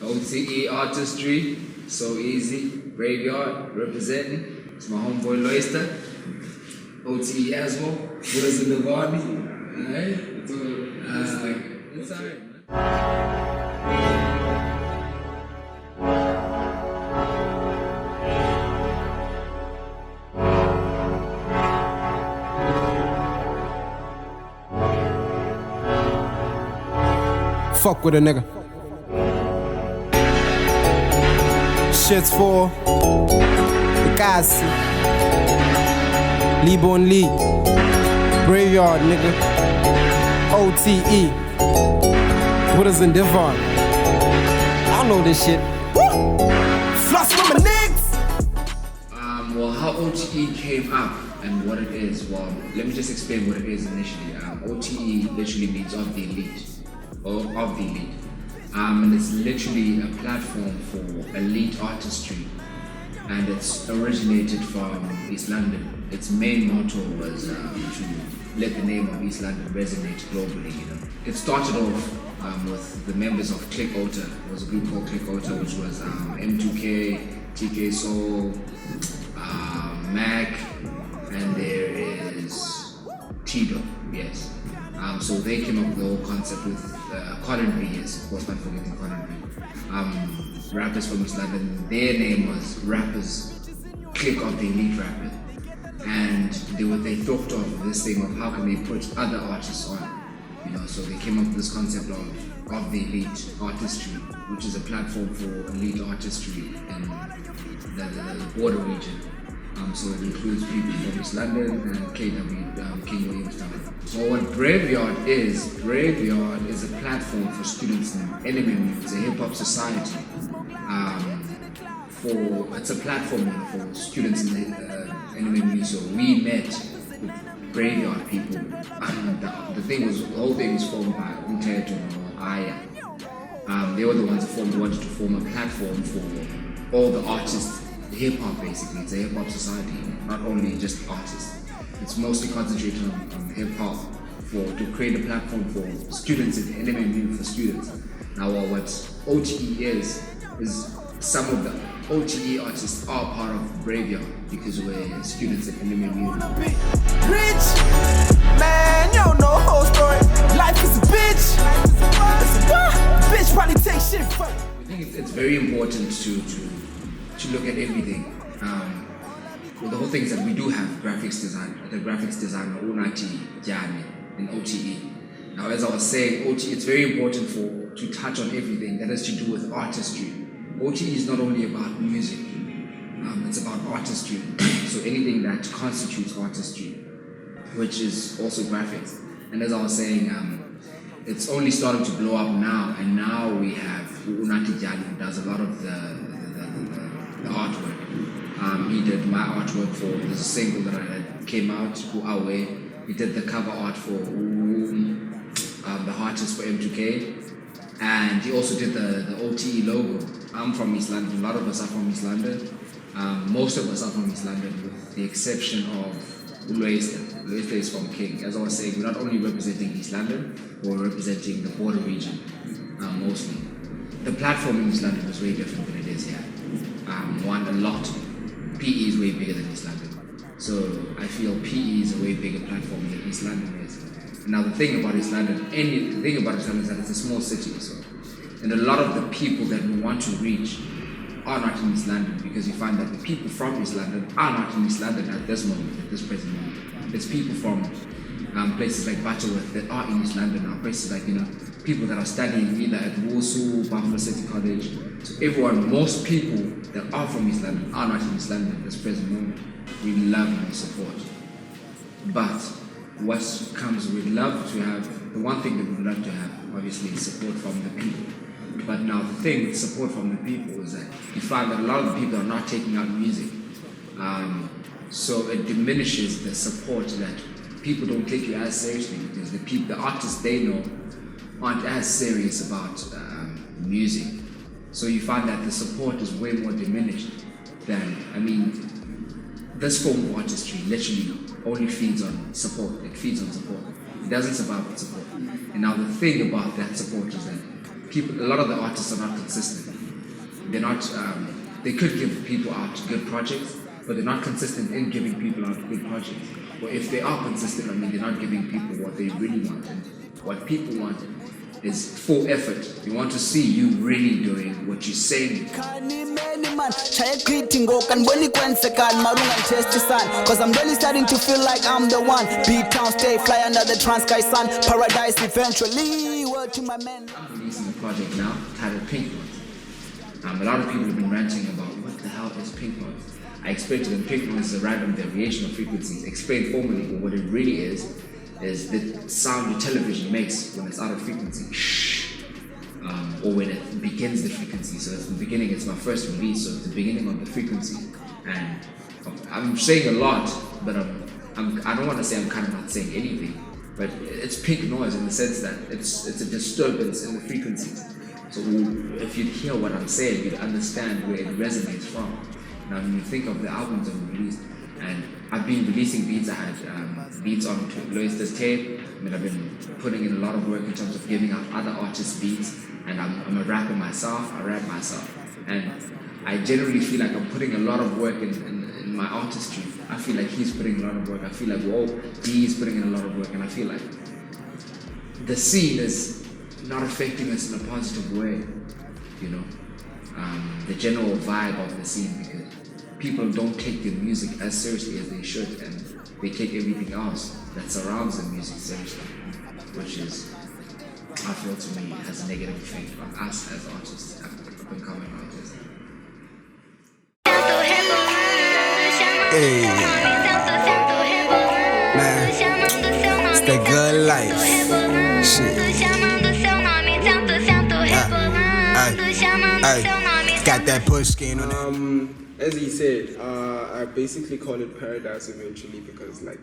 O.T.E Artistry, so easy. Graveyard, representing. It's my homeboy Lwaistar. O.T.E as well. EezyThaDon. Alright? It's alright, man. Fuck with a nigga. Shit's for the guys. Liborn Lee. Graveyard, nigga. O.T.E. Buddhas and Devon. I know this shit. Floss with my niggas. Well, how O.T.E came up and what it is, well, let me just explain what it is initially. O.T.E literally means of the elite. Of the elite. And it's literally a platform for elite artistry, and it's originated from East London. Its main motto was to let the name of East London resonate globally, you know. It started off with the members of O.T.E. It was a group called O.T.E, which was M2K, TK Soul, Mac, and there is Tido, yes. So they came up with the whole concept with Colin B, yes, of course, not forgetting Colin B. Rappers from East London, their name was Rappers, click of the elite rapper. And they thought of this thing of how can they put other artists on, you know, so they came up with this concept of the elite artistry, which is a platform for elite artistry in the border region. So it includes people from East London and KW, King Williamstown. So what Graveyard is a platform for students in NMMU. It's a hip hop society. It's a platform for students in the NMMU. So we met with Graveyard people. The whole thing was formed by O.T.E They were the ones who wanted to form a platform for all the artists. Hip hop basically, it's a hip hop society, not only just artists. It's mostly concentrated on hip hop to create a platform for students in NMMU for students. Now what O.T.E is some of the O.T.E artists are part of Graveyard because we're students at NMMU. Rich man, you don't know the whole story. Life is a bitch. Bitch probably take shit from. I think it's very important to look at everything. Well, the whole thing is that we do have the graphics designer O.T.E in O.T.E. Now, as I was saying, O.T.E, it's very important to touch on everything that has to do with artistry. O.T.E is not only about music, it's about artistry. So anything that constitutes artistry, which is also graphics. And as I was saying, it's only starting to blow up now, and now we have O.T.E who does a lot of the artwork. He did my artwork for there's a single that I came out, Who Away. He did the cover art for the artist for M2K, and he also did the O.T.E logo. I'm from East London. A lot of us are from East London. Most of us are from East London, with the exception of Lwaistar. Lwaistar is from King. As I was saying, we're not only representing East London, we're representing the border region mostly. The platform in East London is way different than it is here. A lot. PE is way bigger than East London. So I feel PE is a way bigger platform than East London is. Now the thing about East London, is that it's a small city, so, and a lot of the people that we want to reach are not in East London, because you find that the people from East London are not in East London at this present moment. It's people from places like Butterworth that are in East London now, places like, you know, people that are studying either at Warsaw, Buffalo City College. So most people that are from East London are not in East London at this present moment. We love and support. But what comes, we'd love to have, the one thing that we'd love to have, obviously, is support from the people. But now the thing with support from the people is that you find that a lot of the people are not taking out music. So it diminishes the support that people don't take you as seriously, because the artists they know aren't as serious about music. So you find that the support is way more diminished than, this form of artistry literally only feeds on support. It feeds on support. It doesn't survive with support. And now the thing about that support is that a lot of the artists are not consistent. They're not, they could give people out good projects, but they're not consistent in giving people out good projects. Or if they are consistent, I mean, they're not giving people what they really want. And what people want is full effort. They want to see you really doing what you're saying. Cause I'm really starting to feel like I'm the one. Beat town, stay fly under the Trans-Sky sun. Paradise eventually. Word to my men. I'm releasing a project now titled Pink Noise. A lot of people have been ranting about what the hell is pink noise. I explained to them pink noise is a random variation of frequencies. Explained formally, but what it really is the sound your television makes when it's out of frequency. Or when it begins the frequency. So at the beginning, it's my first release, so it's the beginning of the frequency. And I'm saying a lot, but I don't want to say I'm kind of not saying anything. But it's pink noise in the sense that it's a disturbance in the frequencies. So if you'd hear what I'm saying, you'd understand where it resonates from. Now when you think of the albums I've released, and I've been releasing beats, I had beats on Lwaistar's tape. I mean, I've been putting in a lot of work in terms of giving out other artists' beats, and I'm a rapper myself, I rap myself. And I generally feel like I'm putting a lot of work in my artistry. I feel like he's putting a lot of work. I feel like, whoa, he's putting in a lot of work, and I feel like the scene is not affecting us in a positive way, you know? The general vibe of the scene, because people don't take the music as seriously as they should, and they take everything else that surrounds the music seriously, which is, I feel to me, has a negative effect on us as artists, up and coming artists. Hey, man, it's the good life. Shit. Got that push skin on it. As he said, I basically call it Paradise eventually because like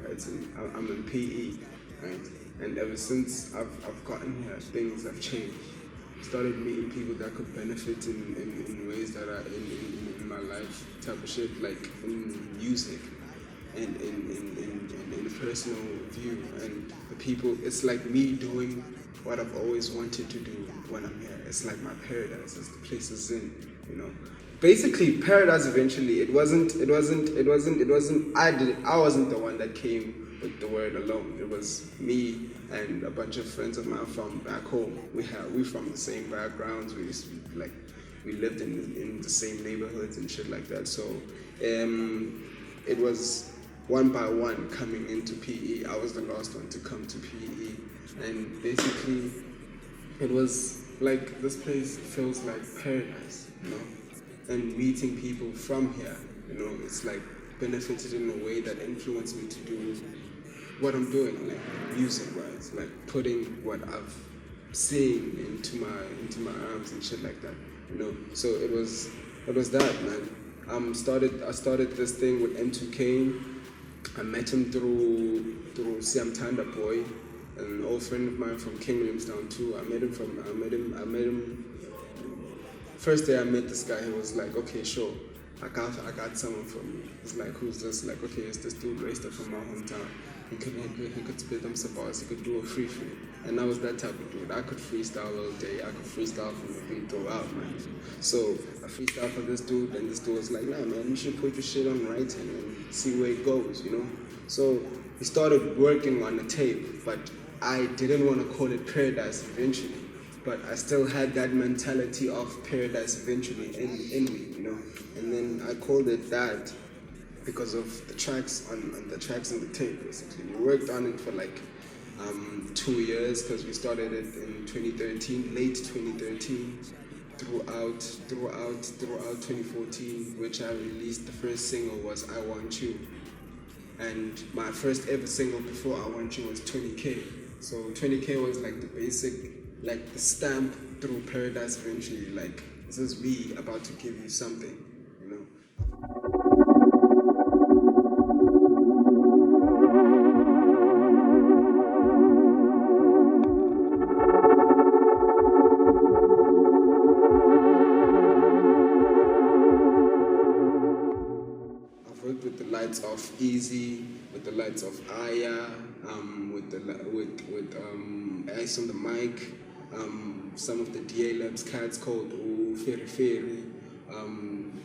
I'm in PE, right? And ever since I've gotten here, things have changed. Started meeting people that could benefit in ways that are in my life, type of shit, like in music and in personal view. And the people, it's like me doing what I've always wanted to do when I'm here. It's like my paradise. It's the place it's in, you know. Basically, Paradise eventually. It wasn't. I wasn't the one that came with the word alone. It was me and a bunch of friends of mine from back home. We from the same backgrounds. We lived in the same neighborhoods and shit like that. So it was one by one coming into PE. I was the last one to come to PE, and basically it was like this place feels like paradise, you know. And meeting people from here, you know, it's like benefited in a way that influenced me to do what I'm doing, like music-wise, like putting what I've seen into my arms and shit like that, you know. So it was that, man. I started this thing with M2K. I met him through Siam Tanda Boy, an old friend of mine from King Williamstown too. I met him. First day I met this guy, he was like, okay, sure, I got someone from you. He's like, who's this? Like, okay, it's this dude Lwaistar from my hometown. He could spit them sabars, he could do a free. And I was that type of dude. I could freestyle all day, I could freestyle from the beat throughout, man. So I freestyled for this dude, and this dude was like, nah, man, you should put your shit on writing and see where it goes, you know? So he started working on the tape, but I didn't want to call it Paradise eventually. But I still had that mentality of Paradise eventually in me, you know. And then I called it that because of the tracks on the tracks in the tape, basically. We worked on it for like 2 years because we started it in 2013, late 2013, throughout 2014, which I released. The first single was I Want You. And my first ever single before I Want You was 20K. So 20K was like the basic, like the stamp through Paradise eventually, like this is me about to give you something, you know. I've worked with the likes of Eezy, with the likes of Aya, with Ice on the mic, some of the DA Labs cats called Feri Feri,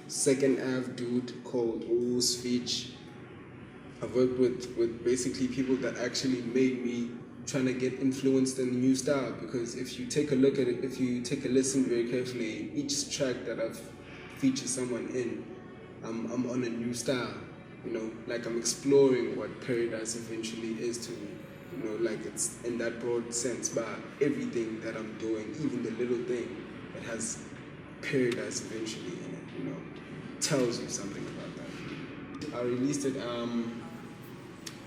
Second Ave dude called Speech. I've worked with basically people that actually made me trying to get influenced in the new style, because if you take a look at it, if you take a listen very carefully, each track that I've featured someone in, I'm on a new style, you know, like I'm exploring what Paradise eventually is to me, you know, like it's in that broad sense, but everything that I'm doing, even the little thing that has Paradise eventually in it, you know, tells you something about that. I released it on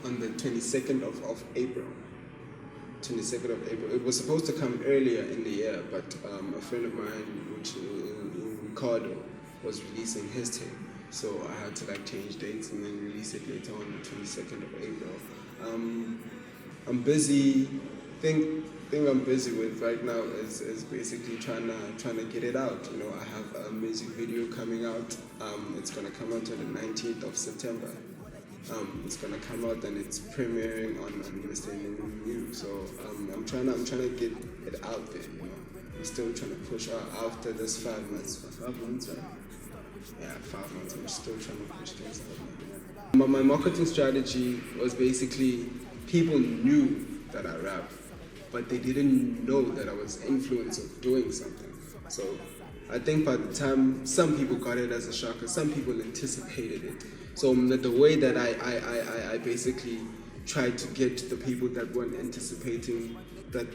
the 22nd of April. 22nd of April. It was supposed to come earlier in the year, but a friend of mine, Ricardo, was releasing his tape. So I had to like change dates and then release it later on the 22nd of April. I'm busy. Thing I'm busy with right now is basically trying to get it out. You know, I have a music video coming out. It's gonna come out on the 19th of September. It's gonna come out and it's premiering on Mr. New. So I'm trying to get it out there. You know, I'm still trying to push out after this 5 months. 5 months, right? Yeah, 5 months. I'm still trying to push things out. My marketing strategy was basically people knew that I rap, but they didn't know that I was influenced of doing something. So I think by the time some people got it as a shocker, some people anticipated it. So the way that I basically tried to get the people that weren't anticipating that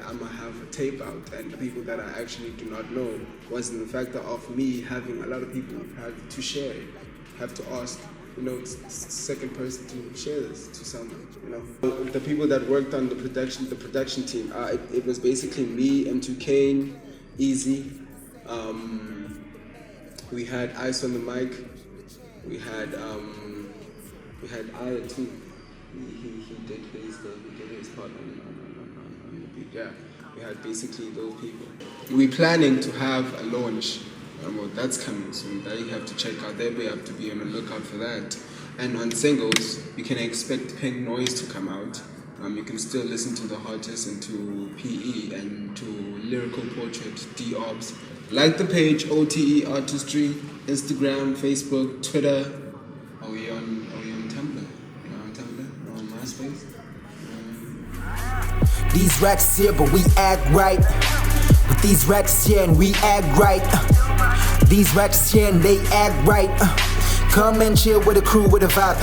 I'm gonna have a tape out, and the people that I actually do not know, was in the factor of me having a lot of people have to share it, have to ask, you know, second person to share this to someone, you know. The people that worked on the production team, it was basically me, M2Kane, Easy. We had Ice on the mic. We had Aya too. He did his part on the beat. Yeah, we had basically those people. We're planning to have a launch. Well, that's coming soon. That you have to check out. There we have to be on the lookout for that. And on singles, you can expect Pink Noise to come out. You can still listen to The Hottest and to PE and to Lyrical Portrait, D-Obs. Like the page, O.T.E Artistry, Instagram, Facebook, Twitter. Are we on Tumblr? Are on Tumblr? Are on MySpace? These rats here, but we act right. With these rats here and we act right. These rats here and they act right. Come and chill with a crew with a vibe.